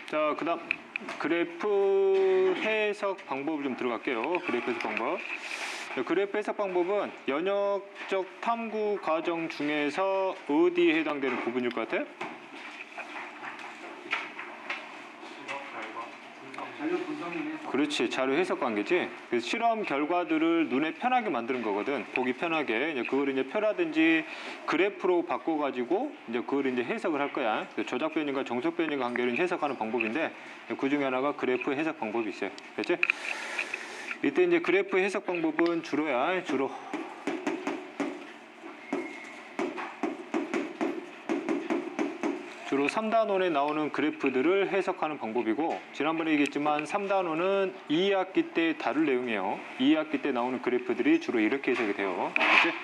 자, 그 다음 그래프 해석 방법을 좀 들어갈게요. 그래프 해석 방법. 그래프 해석 방법은 연역적 탐구 과정 중에서 어디에 해당되는 부분일 것 같아요? 그렇지, 자료 해석 관계지. 그래서 실험 결과들을 눈에 편하게 만드는 거거든. 보기 편하게. 이제 그걸 이제 표라든지 그래프로 바꿔가지고 이제 그걸 이제 해석을 할 거야. 조작 변인과 정속 변인 관계를 해석하는 방법인데 그 중에 하나가 그래프 해석 방법이 있어요. 그렇지? 이때 이제 그래프 해석 방법은 주로 3단원에 나오는 그래프들을 해석하는 방법이고, 지난번에 얘기했지만 3단원은 2학기 때 다룰 내용이에요. 2학기 때 나오는 그래프들이 주로 이렇게 해석이 돼요. 그렇지?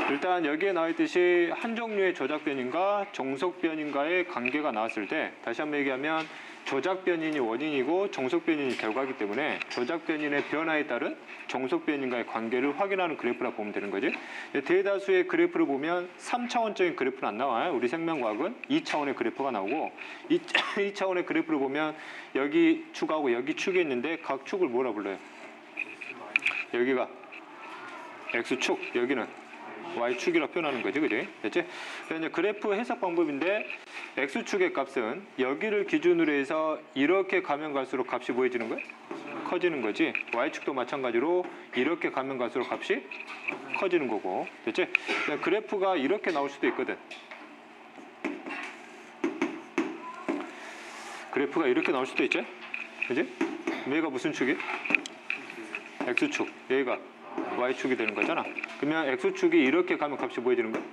일단 여기에 나와 있듯이 한 종류의 조작 변인과 정속 변인과의 관계가 나왔을 때, 다시 한번 얘기하면 조작 변인이 원인이고 정속 변인이 결과이기 때문에 조작 변인의 변화에 따른 정속 변인과의 관계를 확인하는 그래프라고 보면 되는 거지. 대다수의 그래프를 보면 3차원적인 그래프는 안 나와요. 우리 생명과학은 2차원의 그래프가 나오고, 2차원의 그래프를 보면 여기 축하고 여기 축이 있는데 각 축을 뭐라 불러요? 여기가 X축, 여기는 Y축이라고 표현하는 거지, 그지? 됐지? 그래서 이제 그래프 해석 방법인데, X축의 값은 여기를 기준으로 해서 이렇게 가면 갈수록 값이 뭐해지는 거야? 커지는 거지. Y축도 마찬가지로 이렇게 가면 갈수록 값이 커지는 거고. 됐지? 그래프가 이렇게 나올 수도 있거든. 그래프가 이렇게 나올 수도 있지? 그지? 얘가 무슨 축이? X축. 얘가 Y축이 되는 거잖아. 그러면 X축이 이렇게 가면 값이 뭐해지는 거야?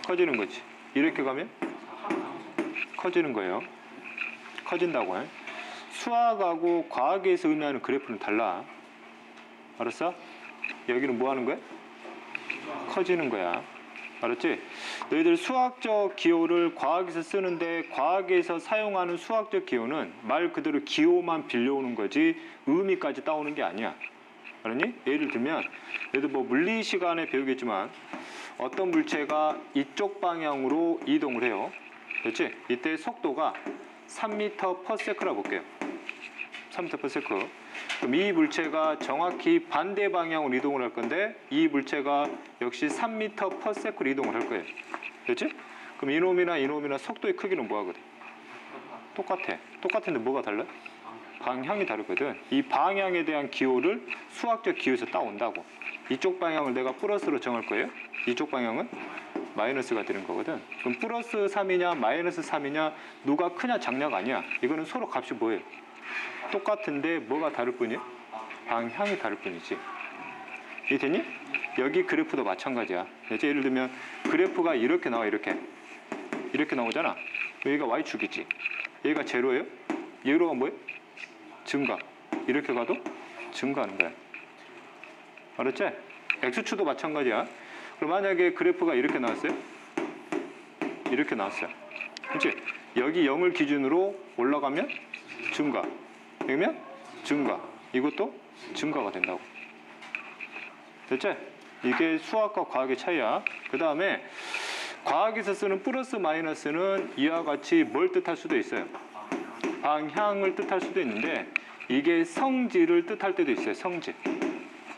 커지는 거지. 이렇게 가면 커지는 거예요. 커진다고 해. 수학하고 과학에서 의미하는 그래프는 달라. 알았어? 여기는 뭐 하는 거야? 커지는 거야. 알았지? 너희들 수학적 기호를 과학에서 쓰는데, 과학에서 사용하는 수학적 기호는 말 그대로 기호만 빌려오는 거지 의미까지 따오는 게 아니야. 알았니? 예를 들면, 얘도 뭐 물리 시간에 배우겠지만 어떤 물체가 이쪽 방향으로 이동을 해요. 그렇지? 이때 속도가 3m/s라고 볼게요. 3m/s. 그럼 이 물체가 정확히 반대 방향으로 이동을 할 건데, 이 물체가 역시 3m/s로 이동을 할 거예요. 그렇지? 그럼 이놈이나 속도의 크기는 뭐 하거든? 똑같아. 똑같은데 뭐가 달라? 방향이 다르거든. 이 방향에 대한 기호를 수학적 기호에서 따온다고. 이쪽 방향을 내가 플러스로 정할 거예요. 이쪽 방향은 마이너스가 되는 거거든. 그럼 플러스 3이냐 마이너스 3이냐 누가 크냐 작냐가 아니야. 이거는 서로 값이 뭐예요? 똑같은데 뭐가 다를 뿐이에요? 방향이 다를 뿐이지. 이해됐니? 여기 그래프도 마찬가지야. 이제 예를 들면 그래프가 이렇게 나와. 이렇게 나오잖아. 여기가 Y축이지. 얘가 제로예요? 얘로가 뭐예요? 증가. 이렇게 가도 증가하는 거야. 알았지? X축도 마찬가지야. 그럼 만약에 그래프가 이렇게 나왔어요? 이렇게 나왔어요. 그렇지? 여기 0을 기준으로 올라가면 증가. 여기면 증가. 이것도 증가가 된다고. 됐지? 이게 수학과 과학의 차이야. 그 다음에 과학에서 쓰는 플러스 마이너스는 이와 같이 뭘 뜻할 수도 있어요. 방향을 뜻할 수도 있는데, 이게 성질을 뜻할 때도 있어요. 성질.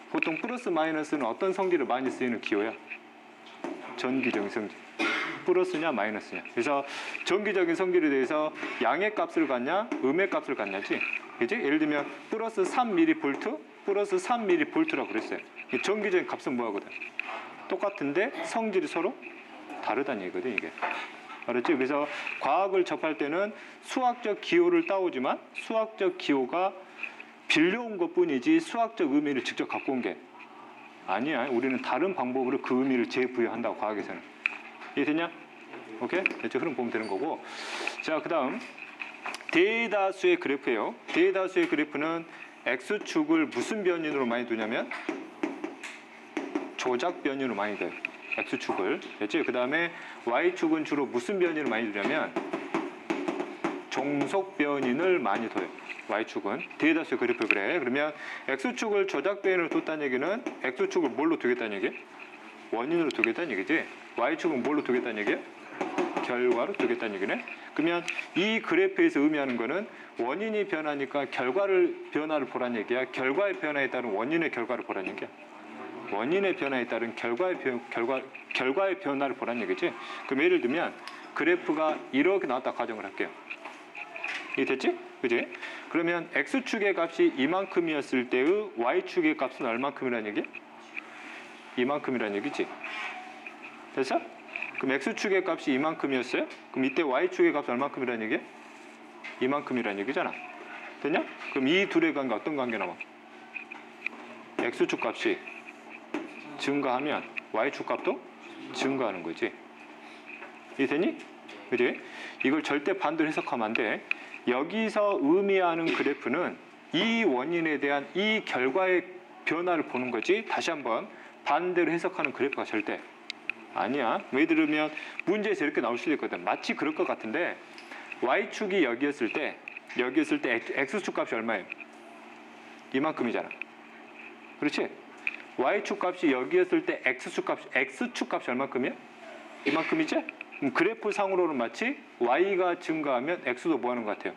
보통 플러스 마이너스는 어떤 성질을 많이 쓰이는 기호야? 전기적인 성질. 플러스냐 마이너스냐. 그래서 전기적인 성질에 대해서 양의 값을 갖냐 음의 값을 갖냐지. 그지? 예를 들면 플러스 3mV 플러스 3mV라고 그랬어요. 전기적인 값은 뭐 하거든? 똑같은데 성질이 서로 다르다는 얘기거든, 이게. 알았지? 그래서 과학을 접할 때는 수학적 기호를 따오지만 수학적 기호가 빌려온 것 뿐이지 수학적 의미를 직접 갖고 온 게 아니야. 우리는 다른 방법으로 그 의미를 재부여한다고, 과학에서는. 이해됐냐? 오케이? 대체 흐름 보면 되는 거고. 자, 그 다음 대다수의 그래프예요. 대다수의 그래프는 X축을 무슨 변인으로 많이 두냐면 조작 변인으로 많이 둬요. X축을. 됐지? 그 다음에 Y축은 주로 무슨 변인을 많이 두냐면 종속 변인을 많이 둬요. Y축은. 대다수의 그래프 그래. 그러면 X축을 조작 변인으로 뒀다는 얘기는 X축을 뭘로 두겠다는 얘기예요? 원인으로 두겠다는 얘기지. Y축은 뭘로 두겠다는 얘기예요? 결과로 두겠다는 얘기네. 그러면 이 그래프에서 의미하는 거는 원인이 변하니까 변화를 보란 얘기야. 결과의 변화에 따른 원인의 결과를 보란 얘기야. 원인의 변화에 따른 결과의 변화를 보란 얘기지. 그럼 예를 들면 그래프가 이렇게 나왔다 가정을 할게요. 이게 됐지? 그지? 그러면 x축의 값이 이만큼이었을 때의 y축의 값은 얼만큼이라는 얘기야? 이만큼이라는 얘기지. 됐어? 그럼 x축의 값이 이만큼이었어요? 그럼 이때 y축의 값이 얼만큼이라는 얘기야? 이만큼이라는 얘기잖아. 됐냐? 그럼 이 둘의 관계 어떤 관계 나와? x축 값이 증가하면 y축 값도 증가하는 거지. 이해되니? 그지? 이걸 절대 반대로 해석하면 안 돼. 여기서 의미하는 그래프는 이 원인에 대한 이 결과의 변화를 보는 거지. 다시 한번 반대로 해석하는 그래프가 절대 아니야. 왜 들으면 문제에서 이렇게 나올 수도 있거든. 마치 그럴 것 같은데 y축이 여기였을 때 x축 값이 얼마예요? 이만큼이잖아. 그렇지? y축 값이 여기였을 때 x축 값이 얼마큼이야? 이만큼이지? 그래프 상으로는 마치 y가 증가하면 x도 뭐 하는 것 같아요?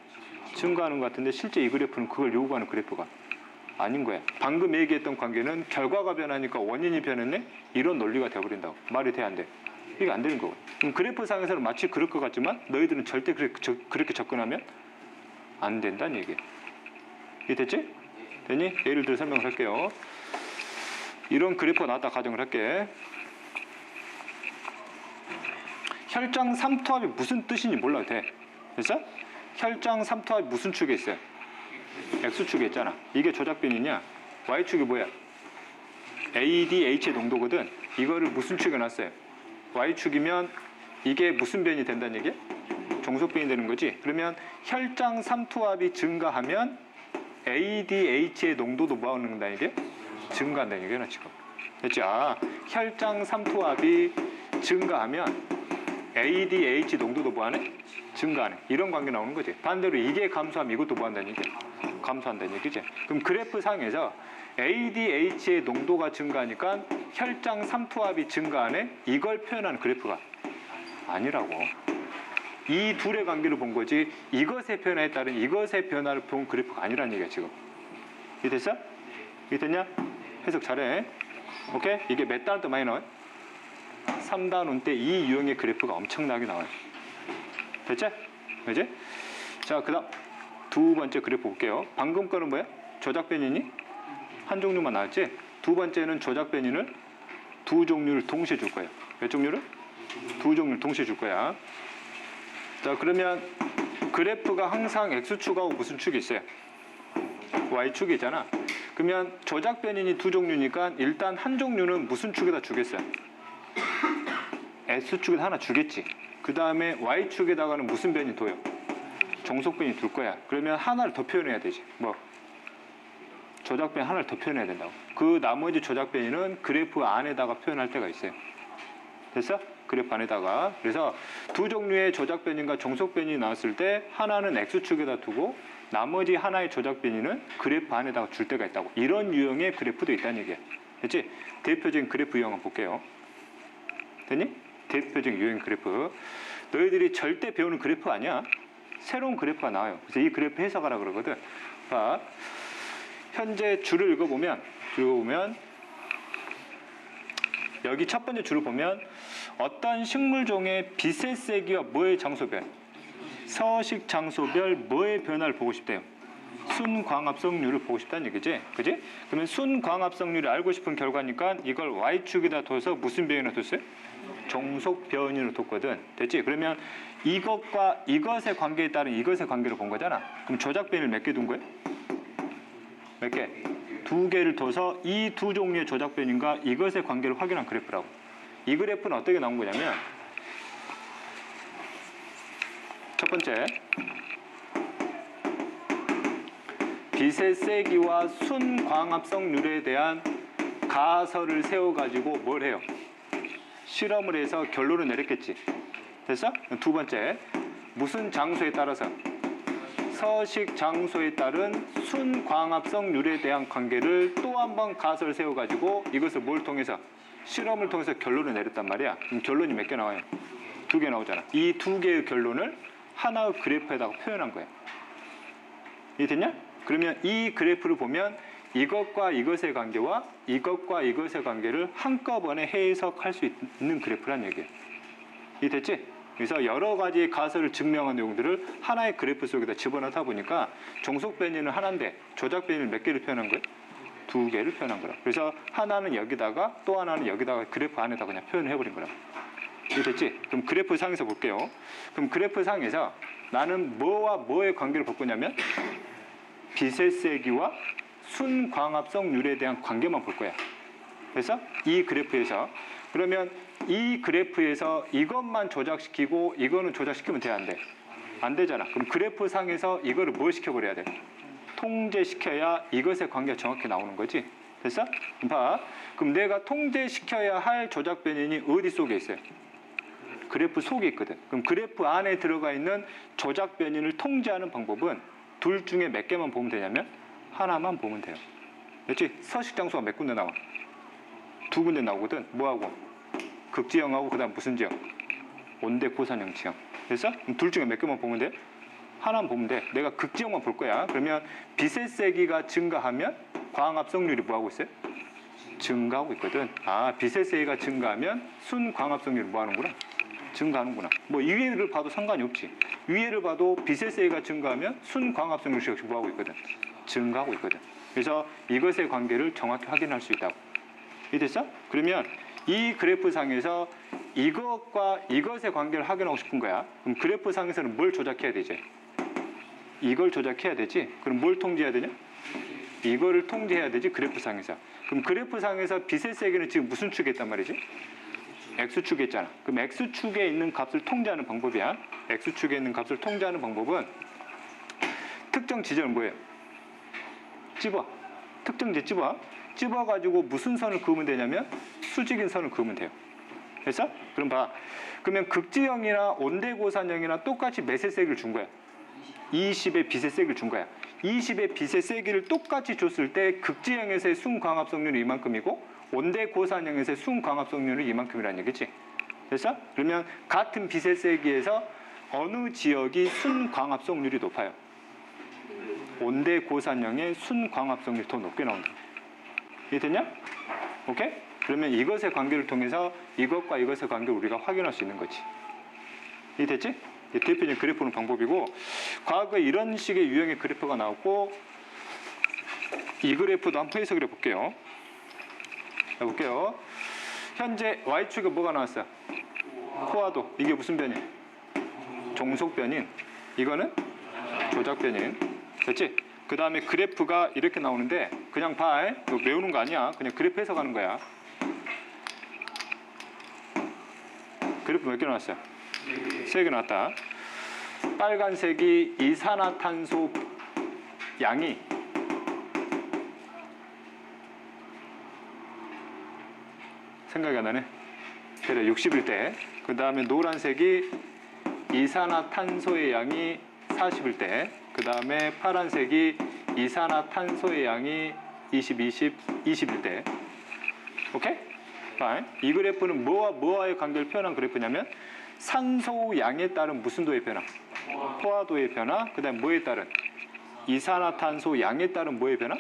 증가하는 것 같은데 실제 이 그래프는 그걸 요구하는 그래프가 아닌 거야. 방금 얘기했던 관계는 결과가 변하니까 원인이 변했네? 이런 논리가 돼버린다고. 말이 돼, 안 돼? 이게 안 되는 거고. 그래프 상에서는 마치 그럴 것 같지만 너희들은 절대 그렇게 접근하면 안 된다는 얘기야. 이해 됐지? 되니? 예를 들어 설명을 할게요. 이런 그래프가 나왔다 가정을 할게. 혈장 삼투압이 무슨 뜻인지 몰라도 돼. 됐어? 혈장 삼투압이 무슨 축에 있어요? X축에 있잖아. 이게 조작변이냐? Y축이 뭐야? ADH의 농도거든. 이거를 무슨 축에 놨어요? Y축이면 이게 무슨 변이 된다는 얘기야? 종속변이 되는 거지. 그러면 혈장 삼투압이 증가하면 ADH의 농도도 뭐 하는다는 얘기야? 증가한다는 얘기야, 지금. 됐지? 혈장 삼투압이 증가하면 ADH 농도도 뭐하네? 증가하네. 이런 관계 나오는 거지. 반대로 이게 감소하면 이것도 뭐 한다는 얘기야? 감소한다는 얘기지. 그럼 그래프 상에서 ADH의 농도가 증가하니까 혈장 삼투압이 증가하네? 이걸 표현하는 그래프가 아니라고. 이 둘의 관계를 본 거지 이것의 변화에 따른 이것의 변화를 본 그래프가 아니라는 얘기야, 지금. 이해됐어? 이해됐냐? 해석 잘해. 오케이? 이게 몇 단원 때 많이 나와요? 3단원 때 이 유형의 그래프가 엄청나게 나와요. 됐지? 그지? 자, 그 다음 두 번째 그래프 볼게요. 방금 거는 뭐야? 조작변이니? 한 종류만 나왔지? 두 번째는 조작변이를 두 종류를 동시에 줄 거예요. 몇 종류를? 두 종류를 동시에 줄 거야. 자, 그러면 그래프가 항상 x축하고 무슨 축이 있어요? y축이 있잖아. 그러면 조작변인이 두 종류니까 일단 한 종류는 무슨 축에다 주겠어요? S축에다 하나 주겠지. 그 다음에 Y축에다가는 무슨 변이 둬요? 종속변이 둘 거야. 그러면 하나를 더 표현해야 되지. 뭐? 조작변 하나를 더 표현해야 된다고. 그 나머지 조작변이는 그래프 안에다가 표현할 때가 있어요. 됐어? 그래프 안에다가. 그래서 두 종류의 조작변인과 종속변이 나왔을 때 하나는 X축에다 두고 나머지 하나의 조작변이는 그래프 안에다가 줄 때가 있다고. 이런 유형의 그래프도 있다는 얘기야. 됐지? 대표적인 그래프 유형 한번 볼게요. 됐니? 대표적인 유형 그래프. 너희들이 절대 배우는 그래프 아니야. 새로운 그래프가 나와요. 그래서 이 그래프 해석하라 그러거든. 봐. 현재 줄을 읽어보면 여기 첫 번째 줄을 보면 어떤 식물종의 빛의 세기와 뭐의 장소별, 서식 장소별 뭐의 변화를 보고 싶대요? 순광합성률을 보고 싶다는 얘기지. 그지? 그러면 순광합성률을 알고 싶은 결과니까 이걸 Y축에다 둬서 무슨 변이나 뒀어요? 종속 변이로 뒀거든. 됐지? 그러면 이것과 이것의 관계에 따른 이것의 관계를 본 거잖아. 그럼 조작 변이를 몇 개 둔 거예요? 몇 개? 두 개를 둬서 이 두 종류의 조작 변인과 이것의 관계를 확인한 그래프라고. 이 그래프는 어떻게 나온 거냐면 첫 번째 빛의 세기와 순광합성률에 대한 가설을 세워가지고 뭘 해요? 실험을 해서 결론을 내렸겠지. 됐어? 두 번째, 무슨 장소에 따라서? 서식 장소에 따른 순광합성률에 대한 관계를 또 한 번 가설을 세워가지고 이것을 뭘 통해서? 실험을 통해서 결론을 내렸단 말이야. 그럼 결론이 몇 개 나와요? 두 개 나오잖아. 이 두 개의 결론을 하나의 그래프에다가 표현한 거야. 이해됐냐? 그러면 이 그래프를 보면 이것과 이것의 관계와 이것과 이것의 관계를 한꺼번에 해석할 수 있는 그래프란 얘기야. 이해됐지? 그래서 여러 가지 가설을 증명한 내용들을 하나의 그래프 속에다 집어넣다 보니까 종속 변이는 하나인데 조작 변이를 몇 개를 표현한 거야? 두 개를 표현한 거라. 그래서 하나는 여기다가 또 하나는 여기다가 그래프 안에다 그냥 표현을 해버린 거라. 이해됐지? 그럼 그래프 상에서 볼게요. 그럼 그래프 상에서 나는 뭐와 뭐의 관계를 볼 거냐면 빛의 세기와 순광합성률에 대한 관계만 볼 거야. 그래서 이 그래프에서 그러면 이 그래프에서 이것만 조작시키고 이거는 조작시키면 돼, 안 돼? 안 되잖아. 그럼 그래프 상에서 이거를 뭘 시켜버려야 돼? 통제시켜야 이것의 관계가 정확히 나오는 거지. 됐어? 봐. 그럼 내가 통제시켜야 할 조작 변인이 어디 속에 있어요? 그래프 속에 있거든. 그럼 그래프 안에 들어가 있는 조작 변인을 통제하는 방법은 둘 중에 몇 개만 보면 되냐면 하나만 보면 돼요. 그렇지? 서식 장소가 몇 군데 나와? 두 군데 나오거든. 뭐하고? 극지형하고 그다음 무슨 지형? 온대 고산형 지형. 됐어? 그럼 둘 중에 몇 개만 보면 돼? 하나만 보면 돼. 내가 극지형만 볼 거야. 그러면 빛의 세기가 증가하면 광합성률이 뭐하고 있어요? 증가하고 있거든. 아, 빛의 세기가 증가하면 순광합성률이 뭐하는구나? 증가하는구나. 뭐 위에를 봐도 상관이 없지. 위에를 봐도 빛의 세기가 증가하면 순광합성률이 역시 뭐하고 있거든? 증가하고 있거든. 그래서 이것의 관계를 정확히 확인할 수 있다고. 이해됐어? 그러면 이 그래프 상에서 이것과 이것의 관계를 확인하고 싶은 거야. 그럼 그래프 상에서는 뭘 조작해야 되지? 이걸 조작해야 되지. 그럼 뭘 통제해야 되냐? 이거를 통제해야 되지, 그래프 상에서. 그럼 그래프 상에서 빛의 세기는 지금 무슨 축에 있단 말이지? X축에 있잖아. 그럼 X축에 있는 값을 통제하는 방법이야. X축에 있는 값을 통제하는 방법은 특정 지점을 뭐예요? 집어. 특정지 집어. 집어가지고 무슨 선을 그으면 되냐면 수직인 선을 그으면 돼요. 됐어? 그럼 봐. 그러면 극지형이나 온대고산형이나 똑같이 몇의 세기를 준 거야? 20의 빛의 세기를 준 거야. 20의 빛의 세기를 똑같이 줬을 때 극지형에서의 순광합성률이 이만큼이고 온대고산형에서의 순광합성률이 이만큼이라는 얘기지. 됐어? 그러면 같은 빛의 세기에서 어느 지역이 순광합성률이 높아요? 온대고산형의 순광합성률이 더 높게 나온다. 이해됐냐? 오케이? 그러면 이것의 관계를 통해서 이것과 이것의 관계를 우리가 확인할 수 있는 거지. 이해됐지? 대표적인 그래프 보는 방법이고, 과거에 이런 식의 유형의 그래프가 나왔고, 이 그래프도 한번 해석을 해볼게요. 해볼게요. 현재 Y축에 뭐가 나왔어요? 포화도. 이게 무슨 변인? 종속 변인. 이거는 조작 변인. 됐지? 그 다음에 그래프가 이렇게 나오는데 그냥 봐. 이거 외우는 거 아니야. 그냥 그래프 해석하는 거야. 그래프 몇 개 나왔어요? 3개 나왔다. 빨간색이 이산화탄소 양이 생각이 안 나네. 그래, 60일 때. 그 다음에 노란색이 이산화탄소의 양이 40일 때. 그 다음에 파란색이 이산화탄소의 양이 20일 때. 오케이? 파인. 이 그래프는 뭐와 뭐와의 관계를 표현한 그래프냐면 산소 양에 따른 무슨 도의 변화? 포화도의 변화. 그 다음에 뭐에 따른? 이산화탄소 양에 따른 뭐의 변화?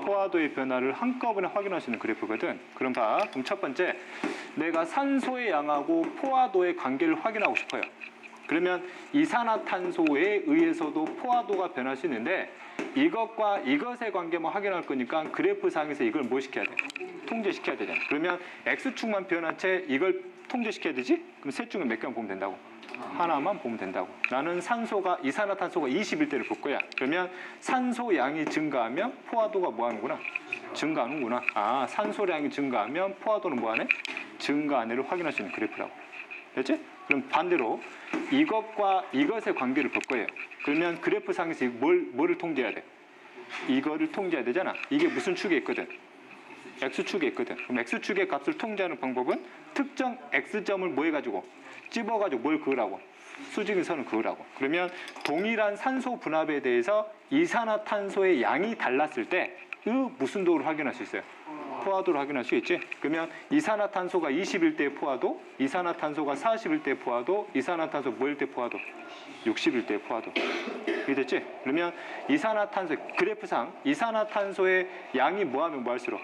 포화도의 변화를 한꺼번에 확인할 수 있는 그래프거든. 그럼 봐. 그럼 첫 번째, 내가 산소의 양하고 포화도의 관계를 확인하고 싶어요. 그러면 이산화탄소에 의해서도 포화도가 변할 수 있는데 이것과 이것의 관계만 확인할 거니까 그래프상에서 이걸 뭐 시켜야 돼? 통제시켜야 되잖아. 그러면 X축만 변한 채 이걸 통제시켜야 되지? 그럼 셋 중에 몇 개만 보면 된다고? 하나만 보면 된다고. 나는 이산화탄소가 20일 때를 볼 거야. 그러면 산소 양이 증가하면 포화도가 뭐 하는구나? 증가하는구나. 아, 산소량이 증가하면 포화도는 뭐 하네? 증가하네를 확인할 수 있는 그래프라고. 됐지? 그럼 반대로 이것과 이것의 관계를 볼 거예요. 그러면 그래프 상에서 뭐를 통제해야 돼? 이거를 통제해야 되잖아. 이게 무슨 축에 있거든? X축에 있거든. 그럼 X축의 값을 통제하는 방법은 특정 X점을 뭐 해가지고? 찝어가지고 뭘 그으라고? 수직인 선을 그으라고. 그러면 동일한 산소 분압에 대해서 이산화탄소의 양이 달랐을 때 무슨 도를 확인할 수 있어요? 포화도를 확인할 수 있지. 그러면 이산화탄소가 21대 포화도, 이산화탄소가 41대 포화도, 이산화탄소 뭐일 때 포화도? 61대 포화도. 이해됐지? 그러면 이산화탄소 그래프상 이산화탄소의 양이 뭐하면 뭐할수록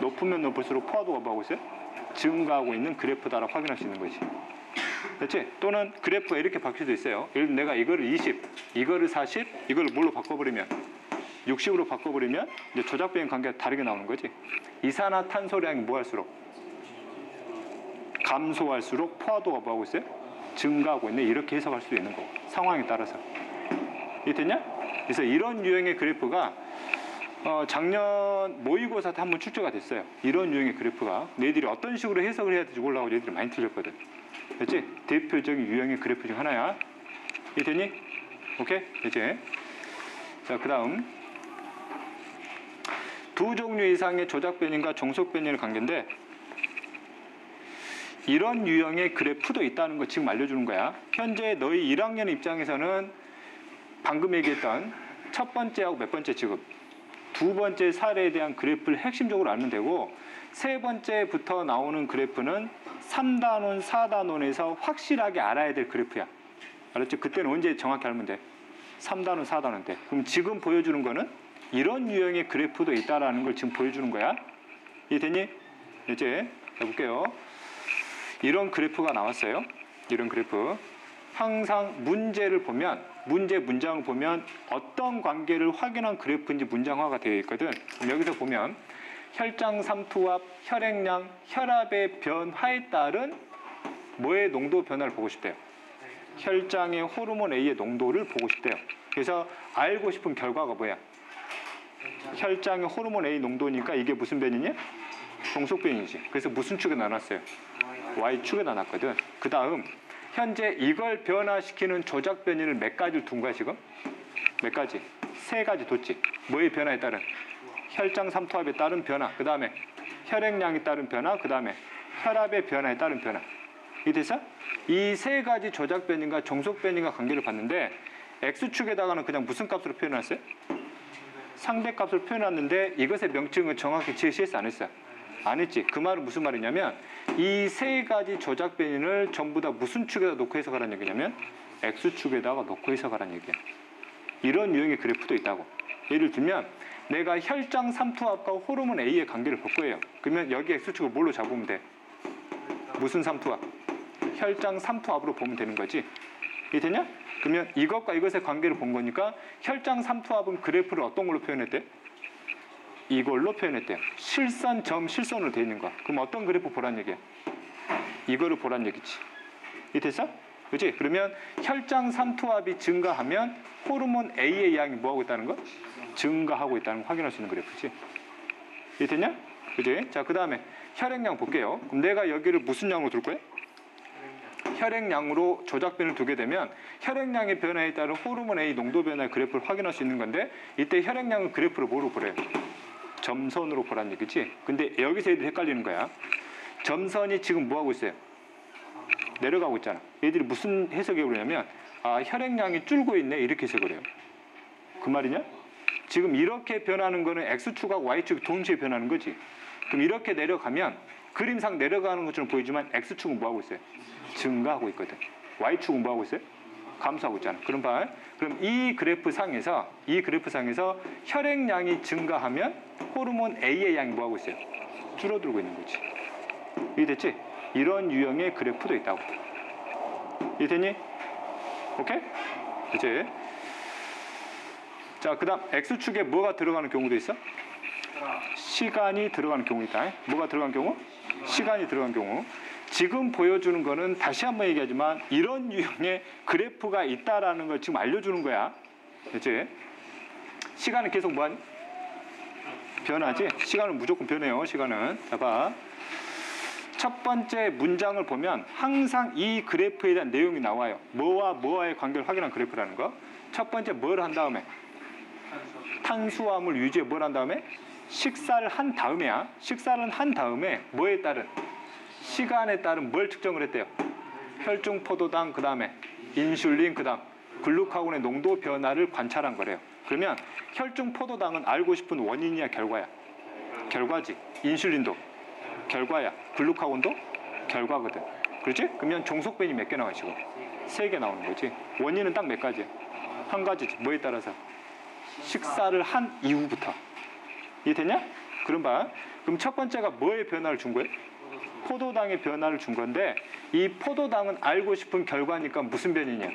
높으면 높을수록 포화도가 뭐하고 있어요? 증가하고 있는 그래프다라고 확인할 수 있는 거지. 그렇지? 또는 그래프가 이렇게 바뀔 수도 있어요. 예를 들면 내가 이거를 20, 이거를 40, 이거를 뭘로 바꿔버리면 60으로 바꿔버리면 이제 조작 변형 관계가 다르게 나오는 거지. 이산화탄소량이 뭐 할수록 감소할수록 포화도가 뭐 하고 있어요? 증가하고 있네. 이렇게 해석할 수도 있는 거고. 상황에 따라서. 이해됐냐? 그래서 이런 유형의 그래프가 작년 모의고사 때 한번 출제가 됐어요. 이런 유형의 그래프가 너희들이 어떤 식으로 해석을 해야 될지 몰라고 얘들이 많이 틀렸거든. 그렇지? 대표적인 유형의 그래프 중 하나야. 이해됐니? 오케이? 이제 자, 그 다음 두 종류 이상의 조작 변형과 종속 변형의 관계인데 이런 유형의 그래프도 있다는 거 지금 알려주는 거야. 현재 너희 1학년 입장에서는 방금 얘기했던 첫 번째하고 몇 번째 지금 두 번째 사례에 대한 그래프를 핵심적으로 알면 되고 세 번째부터 나오는 그래프는 3단원, 4단원에서 확실하게 알아야 될 그래프야. 알았지? 그때는 언제 정확히 알면 돼? 3단원, 4단원 때. 그럼 지금 보여주는 거는 이런 유형의 그래프도 있다라는 걸 지금 보여주는 거야. 이해됐니? 이제 해볼게요. 이런 그래프가 나왔어요. 이런 그래프. 항상 문제를 보면 문장을 보면 어떤 관계를 확인한 그래프인지 문장화가 되어 있거든. 그럼 여기서 보면 혈장 삼투압, 혈액량, 혈압의 변화에 따른 뭐의 농도 변화를 보고 싶대요. 혈장의 호르몬 A의 농도를 보고 싶대요. 그래서 알고 싶은 결과가 뭐야? 혈장의 호르몬 A 농도니까 이게 무슨 변이냐? 종속 변이지. 그래서 무슨 축에 나눴어요? Y축에 나눴거든. 그 다음 현재 이걸 변화시키는 조작 변이를 몇 가지를 둔 거야 지금? 몇 가지? 세 가지 뒀지. 뭐의 변화에 따른? 혈장 삼투압에 따른 변화. 그 다음에 혈액량에 따른 변화. 그 다음에 혈압의 변화에 따른 변화. 이해됐어? 이 세 가지 조작 변이과 종속 변이과 관계를 봤는데 X축에다가는 그냥 무슨 값으로 표현했어요? 상대값을 표현했는데 이것의 명칭을 정확히 제시했어 안 했어? 안 했지. 그 말은 무슨 말이냐면 이 세 가지 조작 변이를 전부 다 무슨 축에다 놓고 해석하라는 얘기냐면 X축에다가 놓고 해석하라는 얘기야. 이런 유형의 그래프도 있다고. 예를 들면 내가 혈장 삼투압과 호르몬 A의 관계를 볼 거예요. 그러면 여기 X축을 뭘로 잡으면 돼? 무슨 삼투압? 혈장 삼투압으로 보면 되는 거지. 이해되냐? 그러면 이것과 이것의 관계를 본 거니까 혈장 삼투압은 그래프를 어떤 걸로 표현했대? 이걸로 표현했대요. 실선, 점, 실선으로 되어 있는 거야. 그럼 어떤 그래프 보란 얘기야? 이거를 보란 얘기지. 이해됐어? 그치? 그러면 혈장 삼투압이 증가하면 호르몬 A의 양이 뭐하고 있다는 거? 증가하고 있다는 거 확인할 수 있는 그래프지. 이해됐냐? 그치? 자, 그 다음에 혈액량 볼게요. 그럼 내가 여기를 무슨 양으로 둘 거야? 혈액량으로 조작변을 두게 되면 혈액량의 변화에 따른 호르몬 A 농도 변화의 그래프를 확인할 수 있는 건데 이때 혈액량은 그래프를 뭐로 보래요? 점선으로 보란 얘기지. 근데 여기서 애들이 헷갈리는 거야. 점선이 지금 뭐하고 있어요? 내려가고 있잖아. 얘들이 무슨 해석이 오냐면 아 혈액량이 줄고 있네 이렇게 해석을 해요. 그 말이냐? 지금 이렇게 변하는 거는 X축하고 Y축이 동시에 변하는 거지. 그럼 이렇게 내려가면 그림상 내려가는 것처럼 보이지만 X축은 뭐하고 있어요? 증가하고 있거든. Y축은 뭐하고 있어요? 감소하고 있잖아. 그럼 봐. 그럼 이 그래프 상에서 혈액량이 증가하면 호르몬 A의 양이 뭐하고 있어요? 줄어들고 있는 거지. 이해됐지? 이런 유형의 그래프도 있다고. 이해됐니? 오케이? 이제 자, 그 다음 X축에 뭐가 들어가는 경우도 있어? 시간이 들어가는 경우 있다. 뭐가 들어간 경우? 시간이 들어간 경우. 지금 보여주는 거는 다시 한번 얘기하지만 이런 유형의 그래프가 있다라는 걸 지금 알려주는 거야. 그치? 시간은 계속 뭐하니? 변하지? 시간은 무조건 변해요. 시간은. 자, 봐. 첫 번째 문장을 보면 항상 이 그래프에 대한 내용이 나와요. 뭐와 뭐와의 관계를 확인한 그래프라는 거. 첫 번째 뭘 한 다음에? 탄수화물 유지에 뭘 한 다음에? 식사를 한 다음에야. 식사를 한 다음에 뭐에 따른? 시간에 따른 뭘 측정을 했대요? 혈중 포도당, 그 다음에 인슐린, 그 다음 글루카곤의 농도 변화를 관찰한 거래요. 그러면 혈중 포도당은 알고 싶은 원인이야 결과야? 결과지. 인슐린도 결과야. 글루카곤도 결과거든. 그렇지? 그러면 종속 변이 몇 개 나와 지금? 3개 나오는 거지. 원인은 딱 몇 가지야? 한 가지지. 뭐에 따라서? 식사를 한 이후부터. 이해되냐? 그럼 봐. 그럼 첫 번째가 뭐의 변화를 준 거예요? 포도당의 변화를 준 건데 이 포도당은 알고 싶은 결과니까 무슨 변이냐?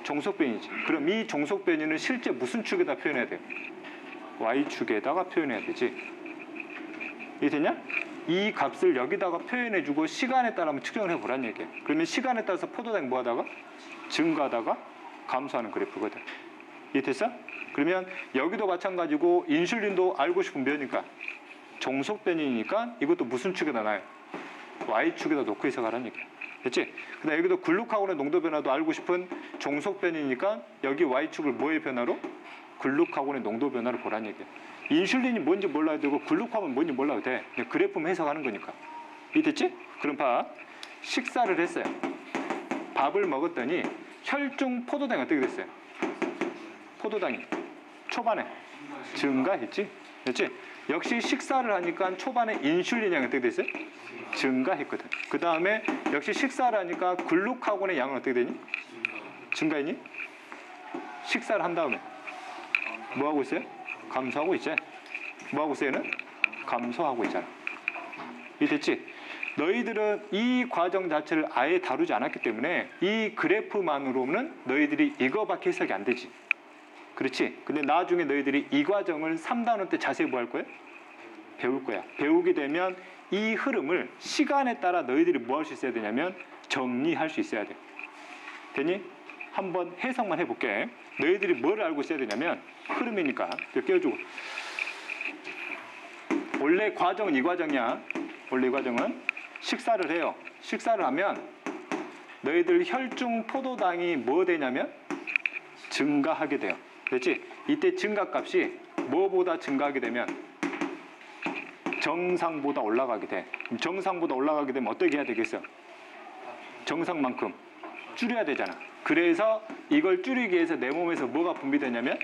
종속 변이지. 그럼 이 종속 변이는 실제 무슨 축에다 표현해야 돼요? Y축에다가 표현해야 되지. 이해되냐? 이 값을 여기다가 표현해주고 시간에 따라 한번 측정을 해보란 얘기야. 그러면 시간에 따라서 포도당이 뭐하다가? 증가하다가 감소하는 그래프거든. 이해됐어? 그러면 여기도 마찬가지고 인슐린도 알고 싶은 변이니까 종속 변이니까 이것도 무슨 축에다 놔요? Y축에다 놓고 해석하라는 얘기야. 됐지? 근데 여기도 글루카곤의 농도 변화도 알고 싶은 종속 변이니까 여기 Y축을 뭐의 변화로? 글루카곤의 농도 변화를 보란 얘기야. 인슐린이 뭔지 몰라도 되고 글루카곤이 뭔지 몰라도 돼. 그냥 그래프만 해석하는 거니까. 이해됐지? 그럼 봐. 식사를 했어요. 밥을 먹었더니 혈중 포도당이 어떻게 됐어요? 포도당이 초반에 증가했지? 됐지? 역시 식사를 하니까 초반에 인슐린 양이 어떻게 됐어요? 증가했거든. 그 다음에 역시 식사를 하니까 글루카곤의 양은 어떻게 되니? 증가했니? 식사를 한 다음에 뭐 하고 있어요? 감소하고 있지. 뭐 하고 있어요? 얘는? 감소하고 있잖아. 이해됐지? 너희들은 이 과정 자체를 아예 다루지 않았기 때문에 이 그래프만으로는 너희들이 이거밖에 해석이 안 되지. 그렇지? 근데 나중에 너희들이 이 과정을 3단원 때 자세히 뭐 할 거야? 배울 거야. 배우게 되면 이 흐름을 시간에 따라 너희들이 뭐 할 수 있어야 되냐면 정리할 수 있어야 돼. 되니? 한번 해석만 해볼게. 너희들이 뭘 알고 있어야 되냐면 흐름이니까 끼워주고. 원래 과정은 이 과정이야. 원래 이 과정은 식사를 해요. 식사를 하면 너희들 혈중 포도당이 뭐 되냐면 증가하게 돼요. 됐지? 이때 증가값이 뭐보다 증가하게 되면 정상보다 올라가게 돼. 정상보다 올라가게 되면 어떻게 해야 되겠어? 정상만큼 줄여야 되잖아. 그래서 이걸 줄이기 위해서 내 몸에서 뭐가 분비되냐면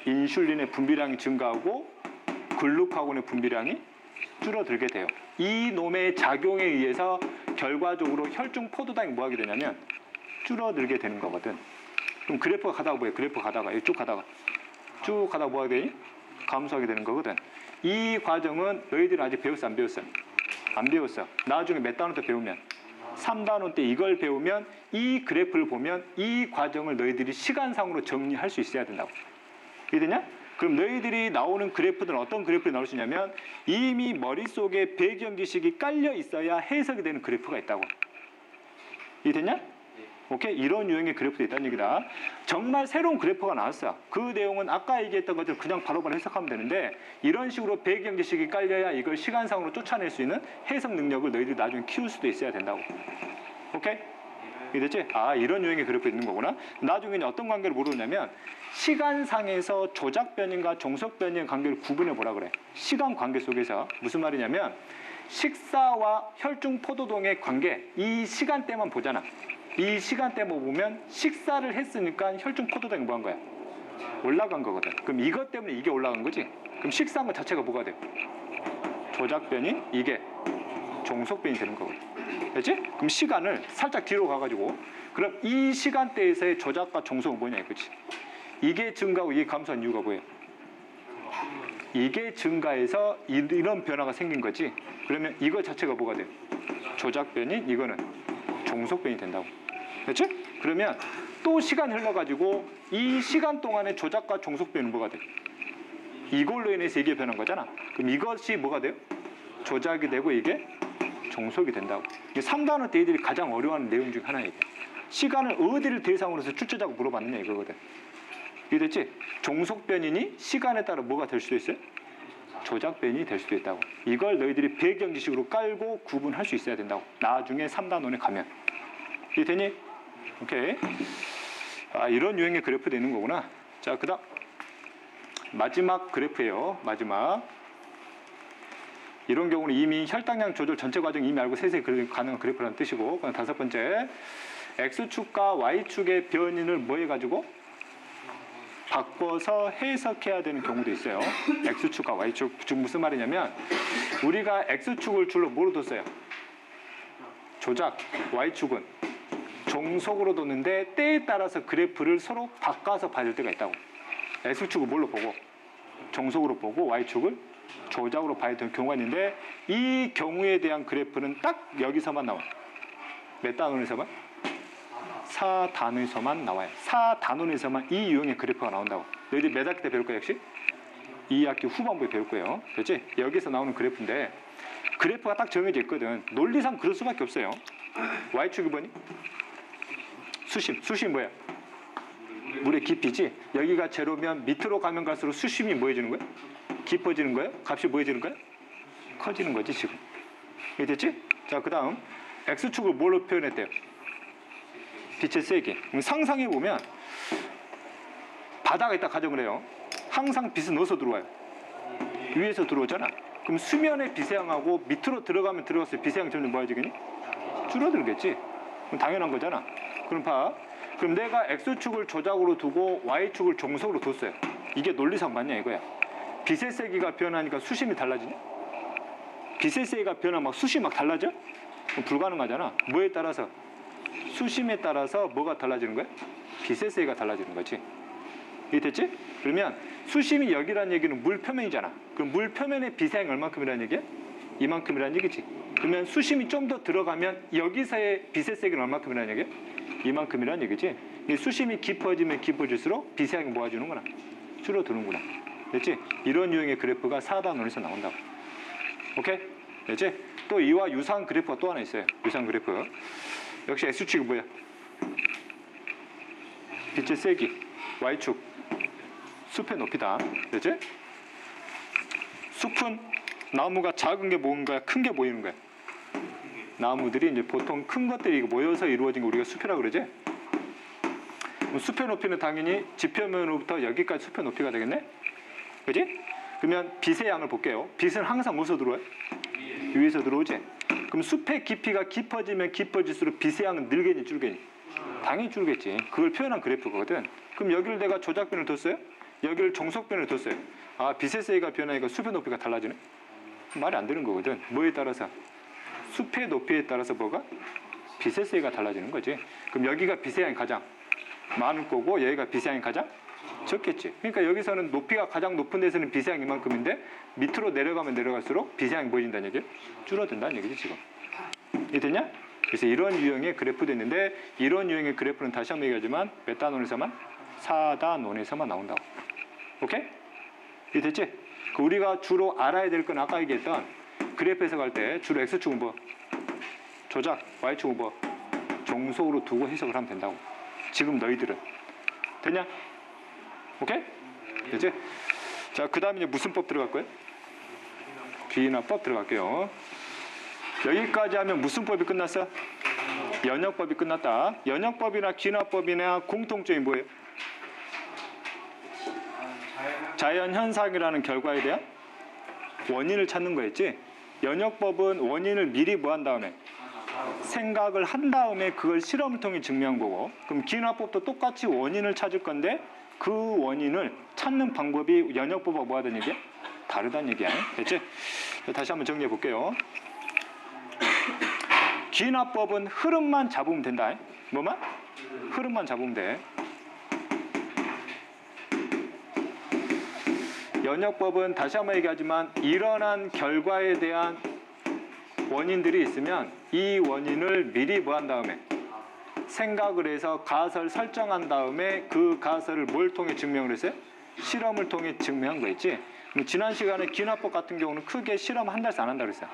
인슐린의 분비량이 증가하고 글루카곤의 분비량이 줄어들게 돼요. 이 놈의 작용에 의해서 결과적으로 혈중 포도당이 뭐 하게 되냐면 줄어들게 되는 거거든. 그럼 그래프가 가다가 뭐예요? 그래프 가다가 쭉 가다가 뭐 하게 되니? 감소하게 되는 거거든. 이 과정은 너희들은 아직 배웠어? 안 배웠어? 안 배웠어. 나중에 몇 단원 때 배우면? 3단원 때 이걸 배우면 이 그래프를 보면 이 과정을 너희들이 시간상으로 정리할 수 있어야 된다고. 이해되냐? 그럼 너희들이 나오는 그래프들은 어떤 그래프가 나올 수 있냐면 이미 머릿속에 배경 지식이 깔려 있어야 해석이 되는 그래프가 있다고. 이해됐냐? 오케이? 이런 유형의 그래프도 있다는 얘기다. 정말 새로운 그래프가 나왔어요. 그 내용은 아까 얘기했던 것들 그냥 바로바로 해석하면 되는데 이런 식으로 배경 지식이 깔려야 이걸 시간상으로 쫓아낼 수 있는 해석 능력을 너희들이 나중에 키울 수도 있어야 된다고. 오케이? 이해됐지? 아, 이런 유형의 그래프 있는 거구나. 나중에 어떤 관계를 모르냐면 시간상에서 조작 변인과 종속 변인 관계를 구분해 보라 그래. 시간 관계 속에서 무슨 말이냐면 식사와 혈중 포도당의 관계, 이 시간대만 보잖아. 이 시간대만 보면 식사를 했으니까 혈중 포도당이 뭐 한 거야? 올라간 거거든. 그럼 이것 때문에 이게 올라간 거지? 그럼 식사한 것 자체가 뭐가 돼? 조작 변인, 이게 종속 변이 되는 거거든. 됐지? 그럼 시간을 살짝 뒤로 가가지고 그럼 이 시간대에서의 조작과 종속은 뭐냐 이거지? 이게 증가하고 이게 감소한 이유가 뭐예요? 이게 증가해서 이런 변화가 생긴 거지. 그러면 이거 자체가 뭐가 돼요? 조작 변인, 이거는 종속 변이 된다고. 됐지? 그러면 또 시간이 흘러가지고 이 시간 동안의 조작과 종속 변은 뭐가 돼? 이걸로 인해서 이게 변한 거잖아. 그럼 이것이 뭐가 돼요? 조작이 되고 이게 종속이 된다고. 이게 3단원 때 애들이 가장 어려워하는 내용 중 하나예요. 시간을 어디를 대상으로 해서 추측하고 물어봤느냐 이거거든. 이해됐지? 종속 변인이 시간에 따라 뭐가 될 수도 있어요? 조작 변인이 될 수도 있다고. 이걸 너희들이 배경 지식으로 깔고 구분할 수 있어야 된다고. 나중에 3단원에 가면. 이해되니? 오케이. 아, 이런 유형의 그래프도 있는 거구나. 자, 그 다음 마지막 그래프예요. 마지막. 이런 경우는 이미 혈당량 조절 전체 과정 이미 알고 세세히 가능한 그래프라는 뜻이고, 그다음 다섯 번째 X축과 Y축의 변인을 뭐 해가지고 바꿔서 해석해야 되는 경우도 있어요. X축과 Y축. 즉 무슨 말이냐면 우리가 X축을 줄로 뭐로 뒀어요? 조작. Y축은 종속으로 뒀는데 때에 따라서 그래프를 서로 바꿔서 봐야 될 때가 있다고. X축을 뭘로 보고? 종속으로 보고 Y축을 조작으로 봐야 되는 경우가 있는데 이 경우에 대한 그래프는 딱 여기서만 나와요. 몇 단원에서만? 4단원에서만 나와요. 4단원에서만 이 유형의 그래프가 나온다고. 너희들 몇 학기 때 배울 거야 역시? 2학기 후반부에 배울 거예요. 그렇지? 여기서 나오는 그래프인데 그래프가 딱 정해져 있거든. 논리상 그럴 수밖에 없어요. Y축이 뭐니? 수심. 수심이 뭐야? 물의 깊이지. 여기가 제로면 밑으로 가면 갈수록 수심이 뭐해지는 거야? 깊어지는 거예요? 값이 뭐해지는 거야? 커지는 거지 지금. 이해 됐지? 자, 그 다음 X축을 뭘로 표현했대요? 빛의 세기. 상상해 보면 바다가 있다 가정을 해요. 항상 빛은 어디서 들어와요? 위에서 들어오잖아. 그럼 수면의 빛의양하고 밑으로 들어가면 들어갔을 빛의양 점점 뭐해지겠니? 줄어들겠지. 그럼 당연한 거잖아. 그럼 봐. 그럼 내가 X축을 조작으로 두고 Y축을 종속으로 뒀어요. 이게 논리상 맞냐 이거야. 빛의 세기가 변하니까 수심이 달라지냐? 빛의 세기가 변하면 막 수심이 막 달라져? 그럼 불가능하잖아. 뭐에 따라서? 수심에 따라서 뭐가 달라지는 거야? 빛의 세기가 달라지는 거지. 이해 됐지? 그러면 수심이 여기라는 얘기는 물 표면이잖아. 그럼 물 표면의 빛의 양이 얼만큼이라는 얘기야? 이만큼이라는 얘기지. 그러면 수심이 좀 더 들어가면 여기서의 빛의 세기는 얼만큼이라는 얘기야? 이만큼이라는 얘기지. 이 수심이 깊어지면 깊어질수록 빛의 양이 모아지는구나. 줄어드는구나. 됐지? 이런 유형의 그래프가 4단원에서 나온다고. 오케이? 됐지? 또 이와 유사한 그래프가 또 하나 있어요. 유사한 그래프. 역시 X축이 뭐야? 빛의 세기. Y축. 숲의 높이다. 됐지? 숲은 나무가 작은 게 모이는 거야? 큰 게 모이는 거야? 나무들이 이제 보통 큰 것들이 모여서 이루어진 거 우리가 숲이라고 그러지? 숲의 높이는 당연히 지표면으로부터 여기까지 숲의 높이가 되겠네? 그지? 그러면 빛의 양을 볼게요. 빛은 항상 어디서 들어와요? 위에서 들어오지? 그럼 숲의 깊이가 깊어지면 깊어질수록 빛의 양은 늘겠니 줄겠니? 당연히 줄겠지. 그걸 표현한 그래프거든. 그럼 여기를 내가 조작변을 뒀어요? 여기를 종속변을 뒀어요. 아, 빛의 세기가 변하니까 숲의 높이가 달라지네? 말이 안 되는 거거든. 뭐에 따라서? 숲의 높이에 따라서 뭐가? 빛의 세기가 달라지는 거지. 그럼 여기가 빛의 양이 가장 많을 거고 여기가 빛의 양이 가장 적겠지. 그러니까 여기서는 높이가 가장 높은 데서는 빛의 양이 이만큼인데 밑으로 내려가면 내려갈수록 빛의 양이 뭐해진다는 얘기야? 줄어든다는 얘기지 지금. 이해됐냐? 그래서 이런 유형의 그래프도 있는데 이런 유형의 그래프는 다시 한번 얘기하지만 몇 단원에서만? 4단원에서만 나온다고. 오케이? 이해됐지? 우리가 주로 알아야 될 건 아까 얘기했던 그래프 해석할 때 주로 X축은 뭐? 조작, Y축은 뭐? 종속으로 두고 해석을 하면 된다고. 지금 너희들은. 됐냐? 오케이? 됐지? 자, 그 다음에 이제 무슨 법 들어갈 거예요? 귀납법 들어갈게요. 여기까지 하면 무슨 법이 끝났어? 연역법이 끝났다. 연역법이나 귀납법이나 공통점이 뭐예요? 자연현상이라는 결과에 대한 원인을 찾는 거였지. 연역법은 원인을 미리 뭐 한 다음에 생각을 한 다음에 그걸 실험을 통해 증명한 거고, 그럼 귀납법도 똑같이 원인을 찾을 건데 그 원인을 찾는 방법이 연역법하고 뭐 하다는 얘기야? 다르다는 얘기야. 됐지? 다시 한번 정리해 볼게요. 귀납법은 흐름만 잡으면 된다. 뭐만? 흐름만 잡으면 돼. 연역법은 다시 한번 얘기하지만 일어난 결과에 대한 원인들이 있으면 이 원인을 미리 뭐 한 다음에 생각을 해서 가설을 설정한 다음에 그 가설을 뭘 통해 증명을 했어요? 실험을 통해 증명한 거 있지? 지난 시간에 귀납법 같은 경우는 크게 실험 한 달씩 안 한다고 그랬어요.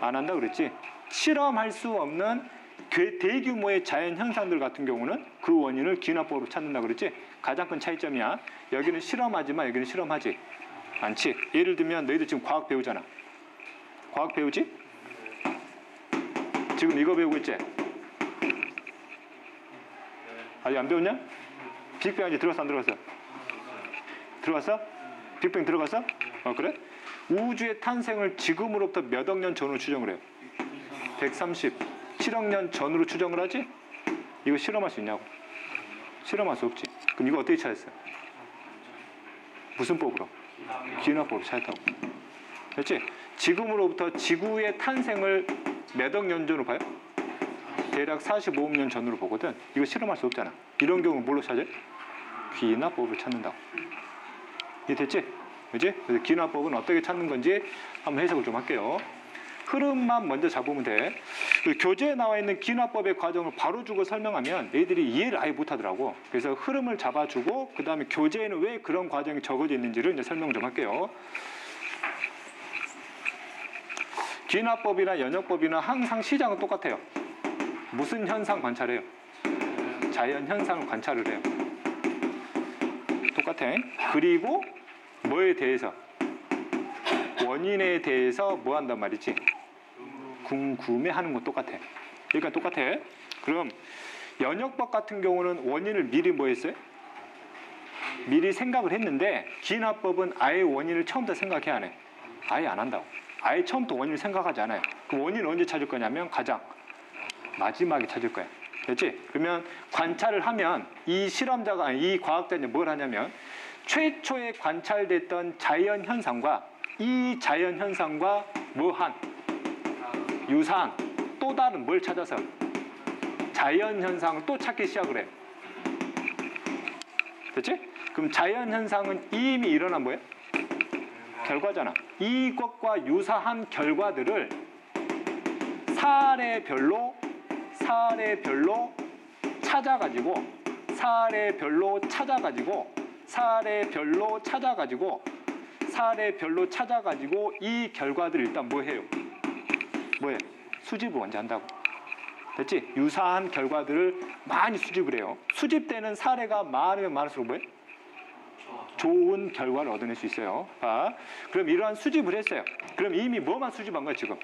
안 한다고 그랬지? 실험할 수 없는 대규모의 자연 현상들 같은 경우는 그 원인을 귀납법으로 찾는다고 그랬지? 가장 큰 차이점이야. 여기는 실험하지만 여기는 실험하지 않지. 예를 들면 너희들 지금 과학 배우잖아. 과학 배우지? 지금 이거 배우고 있지? 아직 안 배웠냐? 빅뱅 아직 들어갔어 안 들어갔어? 들어갔어? 빅뱅 들어갔어? 그래? 우주의 탄생을 지금으로부터 몇 억 년 전으로 추정을 해요. 137억 년 전으로 추정을 하지? 이거 실험할 수 있냐고? 실험할 수 없지. 그럼 이거 어떻게 찾았어요? 무슨 법으로? 기인화법으로 찾았다고. 됐지? 지금으로부터 지구의 탄생을 몇 억 년 전으로 봐요? 대략 45억 년 전으로 보거든. 이거 실험할 수 없잖아. 이런 경우 뭘로 찾아요? 기인화법을 찾는다고. 이해됐지? 그지? 그래서 기인화법은 어떻게 찾는 건지 한번 해석을 좀 할게요. 흐름만 먼저 잡으면 돼. 교재에 나와 있는 기인화법의 과정을 바로 주고 설명하면 애들이 이해를 아예 못하더라고. 그래서 흐름을 잡아주고 그 다음에 교재에는 왜 그런 과정이 적어져 있는지를 이제 설명 좀 할게요. 기인화법이나 연역법이나 항상 시작은 똑같아요. 무슨 현상 관찰해요? 자연 현상을 관찰을 해요. 똑같아. 그리고 뭐에 대해서? 원인에 대해서 뭐 한단 말이지? 궁금해하는 건 똑같아. 그러니까 똑같아. 그럼 연역법 같은 경우는 원인을 미리 뭐 했어요? 미리 생각을 했는데 기인화법은 아예 원인을 처음부터 생각해야 안 해. 아예 안 한다고. 아예 처음부터 원인을 생각하지 않아요. 그 원인을 언제 찾을 거냐면 가장 마지막에 찾을 거야. 됐지? 그러면 관찰을 하면 이 실험자가 이 과학자는 뭘 하냐면 최초에 관찰됐던 자연 현상과 이 자연 현상과 뭐한 유사한 또 다른 뭘 찾아서 자연 현상을 또 찾기 시작을 해. 됐지? 그럼 자연 현상은 이미 일어난 뭐예요? 결과잖아. 이것과 유사한 결과들을 사례별로 찾아가지고 이 결과들을 일단 뭐 해요? 뭐예요? 수집을 먼저 한다고. 됐지? 유사한 결과들을 많이 수집을 해요. 수집되는 사례가 많으면 많을수록 뭐예요? 좋은 결과를 얻어낼 수 있어요. 봐. 그럼 이러한 수집을 했어요. 그럼 이미 뭐만 수집한 거야 지금?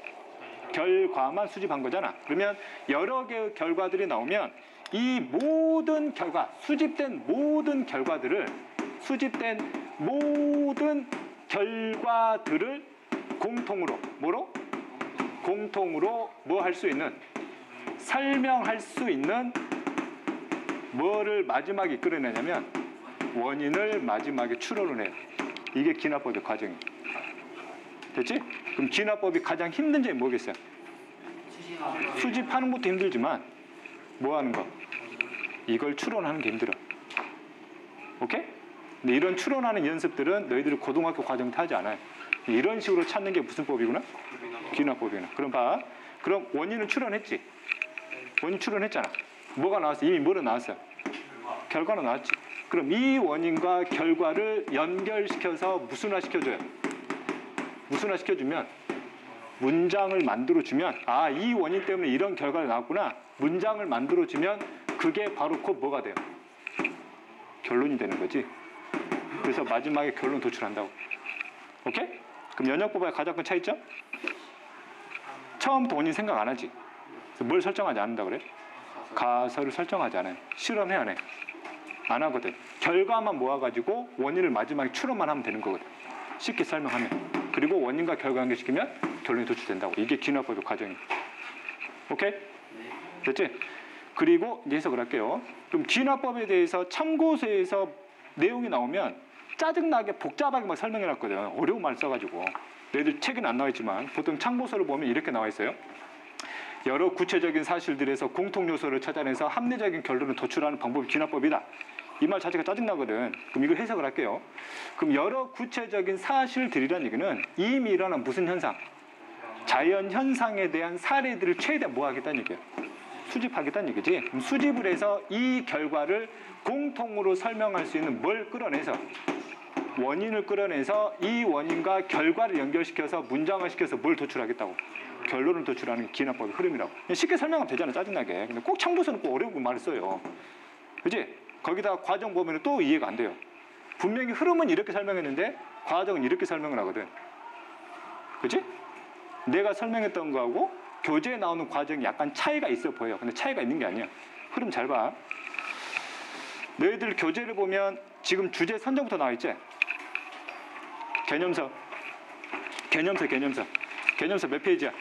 결과만 수집한 거잖아. 그러면 여러 개의 결과들이 나오면 이 모든 결과, 수집된 모든 결과들을 공통으로 뭐로? 공통으로 뭐 할 수 있는? 설명할 수 있는 뭐를 마지막에 이끌어내냐면 원인을 마지막에 추론을 해요. 이게 기인화법의 과정이에요. 됐지? 그럼 기인화법이 가장 힘든 점이 뭐겠어요? 수집하는 것도 힘들지만 뭐 하는 거? 이걸 추론하는 게 힘들어. 오케이? 근데 이런 추론하는 연습들은 너희들이 고등학교 과정 때 하지 않아요. 이런 식으로 찾는 게 무슨 법이구나? 기인화법이구나. 그럼 봐. 그럼 원인을 추론했지? 원인 추론했잖아. 뭐가 나왔어? 이미 뭐로 나왔어요? 결과로 나왔지. 그럼 이 원인과 결과를 연결시켜서 무슨화시켜줘요? 무슨화시켜주면 문장을 만들어주면 아, 이 원인 때문에 이런 결과가 나왔구나. 문장을 만들어주면 그게 바로 곧 뭐가 돼요? 결론이 되는 거지. 그래서 마지막에 결론 도출한다고. 오케이? 그럼 연역법의 가장 큰 차이점? 처음부터 원인 생각 안 하지. 뭘 설정하지 않는다 그래? 가설을 설정하지 않아요. 실험해 안 해? 안 하거든. 결과만 모아가지고 원인을 마지막에 추론만 하면 되는 거거든. 쉽게 설명하면. 그리고 원인과 결과 연결시키면 결론이 도출된다고. 이게 기인화법의 과정이에요. 오케이? 됐지? 그리고 이제 해석을 할게요. 그럼 기인화법에 대해서 참고서에서 내용이 나오면 짜증나게 복잡하게 막 설명해놨거든. 어려운 말 써가지고. 너희들 책에는 안 나와 있지만 보통 참고서를 보면 이렇게 나와 있어요. 여러 구체적인 사실들에서 공통 요소를 찾아내서 합리적인 결론을 도출하는 방법이 기인화법이다. 이 말 자체가 짜증나거든. 그럼 이걸 해석을 할게요. 그럼 여러 구체적인 사실들이란 얘기는 이미 일어난 무슨 현상? 자연 현상에 대한 사례들을 최대한 뭐 하겠다는 얘기예요? 수집하겠다는 얘기지. 그럼 수집을 해서 이 결과를 공통으로 설명할 수 있는 뭘 끌어내서 원인을 끌어내서 이 원인과 결과를 연결시켜서 문장화시켜서 뭘 도출하겠다고? 결론을 도출하는 게 기인화법의 흐름이라고. 쉽게 설명하면 되잖아, 짜증나게. 근데 꼭 참고서는 꼭 어려운 말을 써요. 그지? 거기다 과정 보면 또 이해가 안 돼요. 분명히 흐름은 이렇게 설명했는데 과정은 이렇게 설명을 하거든. 그지? 내가 설명했던 거하고 교재에 나오는 과정이 약간 차이가 있어 보여. 근데 차이가 있는 게 아니야. 흐름 잘 봐. 너희들 교재를 보면 지금 주제 선정부터 나와 있지? 개념서 몇 페이지야?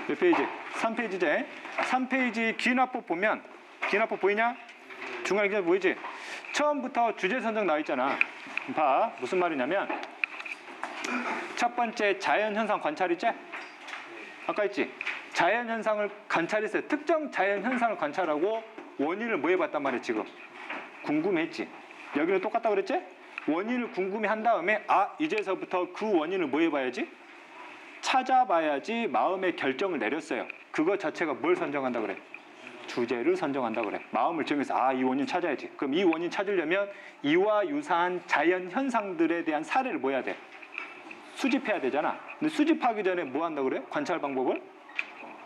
몇 페이지? 3페이지제. 3페이지 기인화법 보면 기인화법 보이냐? 중간에 기인화법 보이지? 처음부터 주제 선정 나와 있잖아. 봐. 무슨 말이냐면 첫 번째 자연현상 관찰이지? 아까 했지? 자연현상을 관찰했어요. 특정 자연현상을 관찰하고 원인을 뭐 해봤단 말이야 지금? 궁금했지? 여기는 똑같다 그랬지? 원인을 궁금해한 다음에 이제서부터 그 원인을 뭐 해봐야지? 찾아봐야지 마음의 결정을 내렸어요. 그거 자체가 뭘 선정한다 그래? 주제를 선정한다 그래. 마음을 정해서 이 원인 찾아야지. 그럼 이 원인 찾으려면 이와 유사한 자연 현상들에 대한 사례를 뭐 해야 돼? 수집해야 되잖아. 근데 수집하기 전에 뭐 한다 그래? 관찰 방법을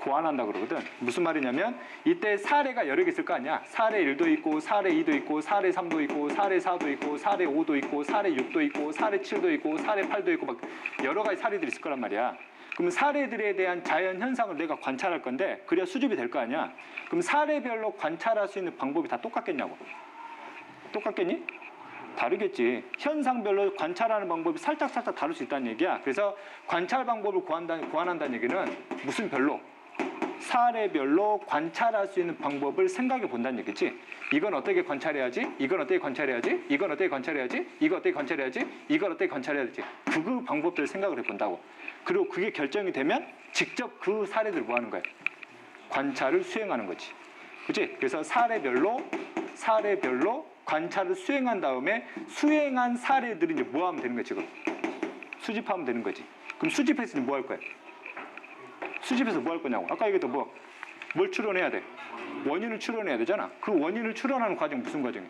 고안한다 그러거든. 무슨 말이냐면 이때 사례가 여러 개 있을 거 아니야. 사례 1도 있고 사례 2도 있고 사례 3도 있고 사례 4도 있고 사례 5도 있고 사례 6도 있고 사례 7도 있고 사례 8도 있고 막 여러 가지 사례들이 있을 거란 말이야. 그럼 사례들에 대한 자연 현상을 내가 관찰할 건데 그래야 수집이 될 거 아니야. 그럼 사례별로 관찰할 수 있는 방법이 다 똑같겠냐고. 똑같겠니? 다르겠지. 현상별로 관찰하는 방법이 살짝 다를 수 있다는 얘기야. 그래서 관찰 방법을 고안한다는 얘기는 무슨 별로? 사례별로 관찰할 수 있는 방법을 생각해 본다는 얘기지. 이건 어떻게 관찰해야지? 이건 어떻게 관찰해야지? 이건 어떻게 관찰해야지? 이거 어떻게 관찰해야지? 이걸 어떻게 관찰해야지? 그 방법들을 생각을 해본다고. 그리고 그게 결정이 되면 직접 그 사례들을 뭐 하는 거야? 관찰을 수행하는 거지. 그치? 그래서 사례별로 관찰을 수행한 다음에 수행한 사례들이 이제 뭐 하면 되는 거야 지금? 수집하면 되는 거지. 그럼 수집해서 뭐 할 거야? 수집해서 뭐 할 거냐고. 아까 얘기했던 뭘 추론해야 돼? 원인을 추론해야 되잖아. 그 원인을 추론하는 과정이 무슨 과정이야?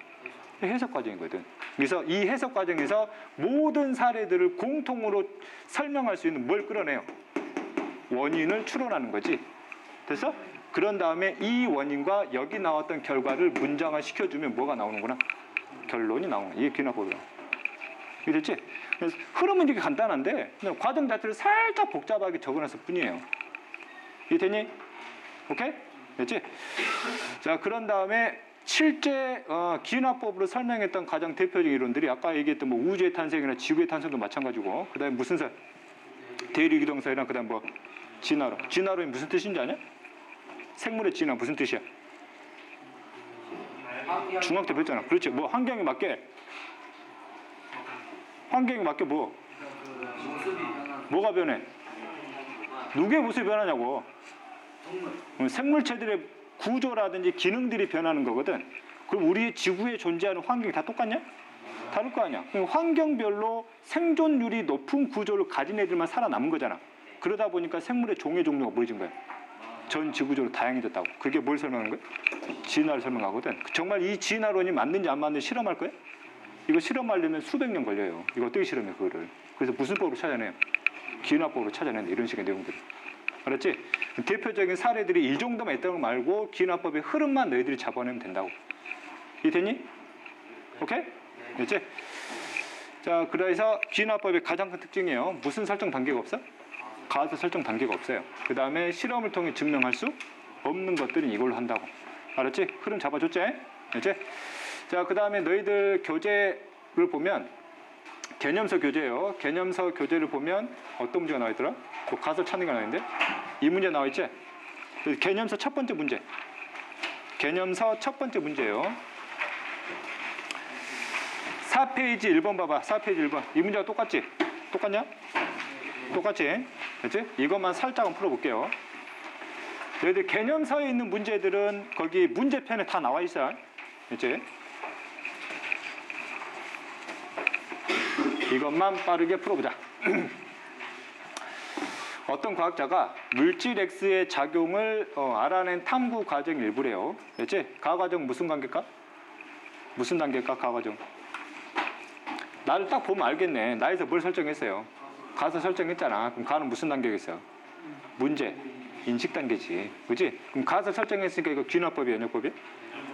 해석 과정이거든. 그래서 이 해석 과정에서 모든 사례들을 공통으로 설명할 수 있는 뭘 끌어내요? 원인을 추론하는 거지. 됐어? 그런 다음에 이 원인과 여기 나왔던 결과를 문장화 시켜주면 뭐가 나오는구나? 결론이 나오는 거야. 이게 귀납법이야. 이해됐지? 그래서 흐름은 되게 간단한데 그냥 과정 자체를 살짝 복잡하게 적어놨을 뿐이에요. 이해되니? 오케이? 됐지? 자, 그런 다음에 실제 기납법으로 설명했던 가장 대표적인 이론들이 아까 얘기했던 뭐 우주의 탄생이나 지구의 탄생도 마찬가지고 그 다음에 무슨 설? 대륙이동설이랑 그 다음 뭐 진화론. 진화론이 무슨 뜻인지 아냐? 생물의 진화 무슨 뜻이야? 중학 때 배웠잖아. 그렇지. 뭐 환경에 맞게 뭐가 변해? 누구의 모습이 변하냐고. 생물체들의 구조라든지 기능들이 변하는 거거든. 그럼 우리 지구에 존재하는 환경이 다 똑같냐? 다를 거 아니야. 환경별로 생존율이 높은 구조를 가진 애들만 살아남은 거잖아. 그러다 보니까 생물의 종의 종류가 뭐해진 거야? 전 지구적으로 다양해졌다고. 그게 뭘 설명하는 거야? 진화를 설명하거든. 정말 이 진화론이 맞는지 안 맞는지 실험할 거야? 이거 실험하려면 수백 년 걸려요. 이거 어떻게 실험해 그거를. 그래서 무슨 법으로 찾아내요? 기납법으로 찾아낸다. 이런 식의 내용들을. 알았지? 대표적인 사례들이 이 정도만 있다는 거 말고 기납법의 흐름만 너희들이 잡아내면 된다고. 이해됐니? 오케이? 됐지? 자, 그래서 기납법의 가장 큰 특징이에요. 무슨 설정 단계가 없어? 가서 설정 단계가 없어요. 그 다음에 실험을 통해 증명할 수 없는 것들은 이걸로 한다고. 알았지? 흐름 잡아줬지? 알았지? 자, 그 다음에 너희들 교재를 보면 개념서 교재예요. 개념서 교재를 보면 어떤 문제가 나와 있더라? 그 가설 찾는 게 나와 있는데 이 문제 나와 있지? 개념서 첫 번째 문제. 개념서 첫 번째 문제예요. 4페이지 1번 봐봐. 4페이지 1번. 이 문제가 똑같지? 똑같냐? 똑같지? 그렇지? 이것만 살짝은 풀어볼게요. 너희들 개념서에 있는 문제들은 거기 문제편에 다 나와 있어. 그렇지? 이것만 빠르게 풀어보자. 어떤 과학자가 물질 X의 작용을 알아낸 탐구 과정 일부래요. 그렇지? 가 과정 무슨 관계일까? 무슨 단계일까? 가 과정. 나를 딱 보면 알겠네. 나에서 뭘 설정했어요? 가서 설정했잖아. 그럼 가는 무슨 단계겠어요? 문제, 인식 단계지. 그렇지? 그럼 가서 설정했으니까 이거 귀납법이야, 연역법이야?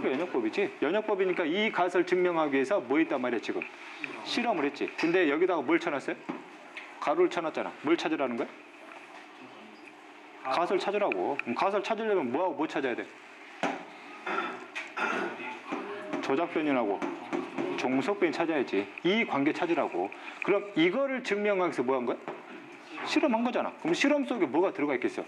이거 연역법이지. 연역법이니까 이 가설 증명하기 위해서 뭐 했단 말이야 지금? 실험을 했지. 근데 여기다가 뭘 쳐놨어요? 가로를 쳐놨잖아. 뭘 찾으라는 거야? 가설 찾으라고. 그럼 가설 찾으려면 뭐하고 뭐 찾아야 돼? 조작 변연하고 종속 변이 찾아야지. 이 관계 찾으라고. 그럼 이거를 증명하기 위해서 뭐 한 거야? 실험한 거잖아. 그럼 실험 속에 뭐가 들어가 있겠어?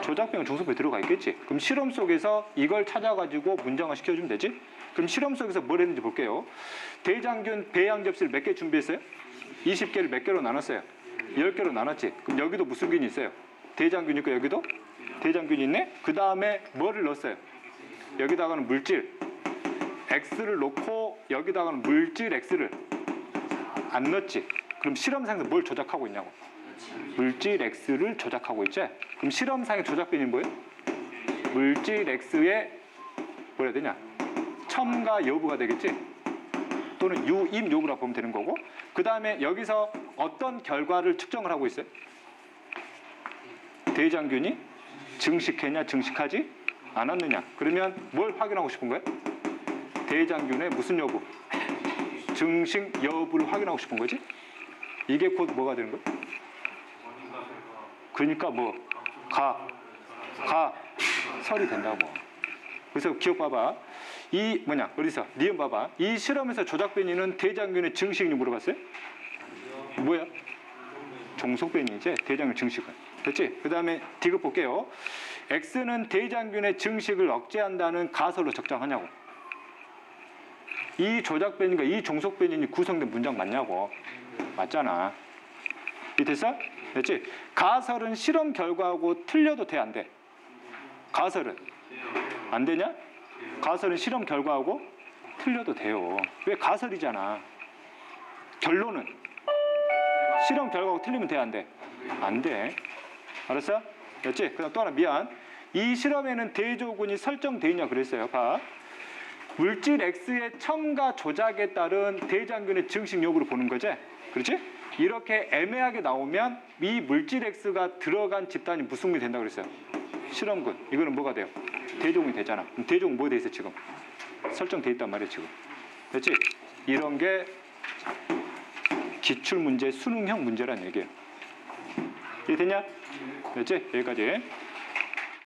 조작배는 중속배 들어가 있겠지. 그럼 실험 속에서 이걸 찾아가지고 문장화 시켜주면 되지. 그럼 실험 속에서 뭘 했는지 볼게요. 대장균 배양 접시를 몇 개 준비했어요? 20개를 몇 개로 나눴어요? 10개로 나눴지. 그럼 여기도 무슨 균이 있어요? 대장균이 있고 여기도 대장균이 있네. 그 다음에 뭐를 넣었어요? 여기다가는 물질 X를 넣고 여기다가는 물질 X를 안 넣었지. 그럼 실험상에서 뭘 조작하고 있냐고. 물질 X를 조작하고 있지. 그럼 실험상의 조작변이 뭐예요? 물질 X의 뭐라 해야 되냐? 첨가 여부가 되겠지. 또는 유임 여부라 보면 되는 거고. 그 다음에 여기서 어떤 결과를 측정을 하고 있어요? 대장균이 증식했냐 증식하지 않았느냐. 그러면 뭘 확인하고 싶은 거예요? 대장균의 무슨 여부? 증식 여부를 확인하고 싶은 거지. 이게 곧 뭐가 되는 거예요? 그러니까 뭐 설이 된다고. 그래서 기억 봐봐. 이 뭐냐 어디서 니은 봐봐. 이 실험에서 조작변이는 대장균의 증식이 물어봤어요? 뭐야? 종속변이지. 대장균 증식은 됐지? 그 다음에 디귿 볼게요. X는 대장균의 증식을 억제한다는 가설로 적정하냐고. 이 조작변인가 이 종속변인이 구성된 문장 맞냐고. 맞잖아. 이 됐어? 됐지? 가설은 실험 결과하고 틀려도 돼, 안 돼? 가설은 안 되냐? 가설은 실험 결과하고 틀려도 돼요. 왜? 가설이잖아. 결론은 실험 결과하고 틀리면 돼, 안 돼? 안 돼. 알았어? 됐지? 그다음 또 하나 미안. 이 실험에는 대조군이 설정돼 있냐 그랬어요. 봐. 물질 X의 첨가 조작에 따른 대장균의 증식 여부를 보는 거지. 그렇지? 이렇게 애매하게 나오면 이 물질 X가 들어간 집단이 무슨 군이 된다고 그랬어요? 실험군. 이거는 뭐가 돼요? 대조군이 되잖아. 그럼 대조군 뭐 돼 있어 지금? 설정돼 있단 말이야 지금. 됐지? 이런 게 기출문제 수능형 문제란 얘기예요. 이해됐냐? 됐지? 여기까지.